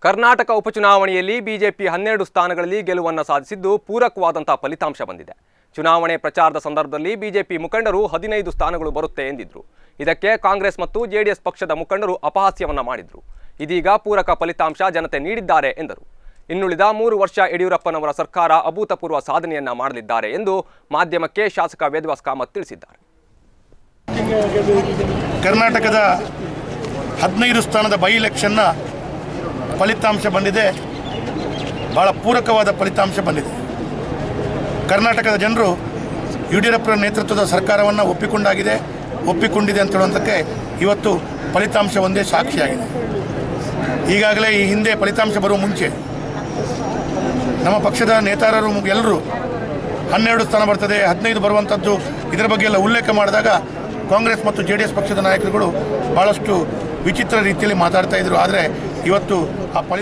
ಕರ್ನಾಟಕ ಉಪಚುನಾವಣೆಯಲ್ಲಿ ಬಿಜೆಪಿ 12 ಸ್ಥಾನಗಳಲ್ಲಿ ಗೆಲುವನ್ನು ಸಾಧಿಸಿದ್ದು ಪೂರಕವಾದಂತಹ ಫಲಿತಾಂಶ ಬಂದಿದೆ. ಚುನಾವಣೆ ಪ್ರಚಾರದ ಸಂದರ್ಭದಲ್ಲಿ ಬಿಜೆಪಿ ಮುಖಂಡರು 15 ಸ್ಥಾನಗಳು ಬರುತ್ತೆ ಎಂದಿದ್ರು. ಇದಕ್ಕೆ ಕಾಂಗ್ರೆಸ್ ಮತ್ತು ಜೆಡಿಎಸ್ ಪಕ್ಷದ ಮುಖಂಡರು ಅಪಹಾಸ್ಯವನ್ನ ಮಾಡಿದ್ರು. ಇದೀಗ ಪೂರಕ ಫಲಿತಾಂಶ ಜನತೆ ನೀಡಿದ್ದಾರೆ ಎಂದರು. ಇನ್ನುಳಿದ 3 ವರ್ಷ ಯಡಿಯೂರಪ್ಪನವರ ಸರ್ಕಾರ ಅಭೂತಪೂರ್ವ ಸಾಧನೆಯನ್ನ ಮಾಡಲಿದ್ದಾರೆ ಎಂದು ಮಾಧ್ಯಮಕ್ಕೆ ಶಾಸಕ ವೇದವ್ಯಾಸ್ ಕಾಮತ್ ತಿಳಿಸಿದ್ದಾರೆ. ಕರ್ನಾಟಕದ 15 ಸ್ಥಾನದ ಬೈ ಎಲೆಕ್ಷನ್ನ ಫಲಿತಾಂಶ ಬಂದಿದೆ. ಭಾಳ ಪೂರಕವಾದ ಫಲಿತಾಂಶ ಬಂದಿದೆ. ಕರ್ನಾಟಕದ ಜನರು ಯಡಿಯೂರಪ್ಪರ ನೇತೃತ್ವದ ಸರ್ಕಾರವನ್ನು ಒಪ್ಪಿಕೊಂಡಿದೆ ಅಂತ ಹೇಳುವಂಥಕ್ಕೆ ಇವತ್ತು ಫಲಿತಾಂಶ ಒಂದೇ ಸಾಕ್ಷಿಯಾಗಿದೆ. ಈಗಾಗಲೇ ಈ ಹಿಂದೆ ಫಲಿತಾಂಶ ಬರುವ ಮುಂಚೆ ನಮ್ಮ ಪಕ್ಷದ ನೇತಾರರು ಎಲ್ಲರೂ 12 ಸ್ಥಾನ ಬರ್ತದೆ, 15 ಬರುವಂಥದ್ದು, ಇದರ ಬಗ್ಗೆ ಎಲ್ಲ ಉಲ್ಲೇಖ ಮಾಡಿದಾಗ ಕಾಂಗ್ರೆಸ್ ಮತ್ತು ಜೆಡಿಎಸ್ ಪಕ್ಷದ ನಾಯಕರುಗಳು ಭಾಳಷ್ಟು ವಿಚಿತ್ರ ರೀತಿಯಲ್ಲಿ ಮಾತಾಡ್ತಾ ಇದ್ರು. ಆದರೆ ಇವತ್ತು ಆ ಫಲಿತಾಂಶ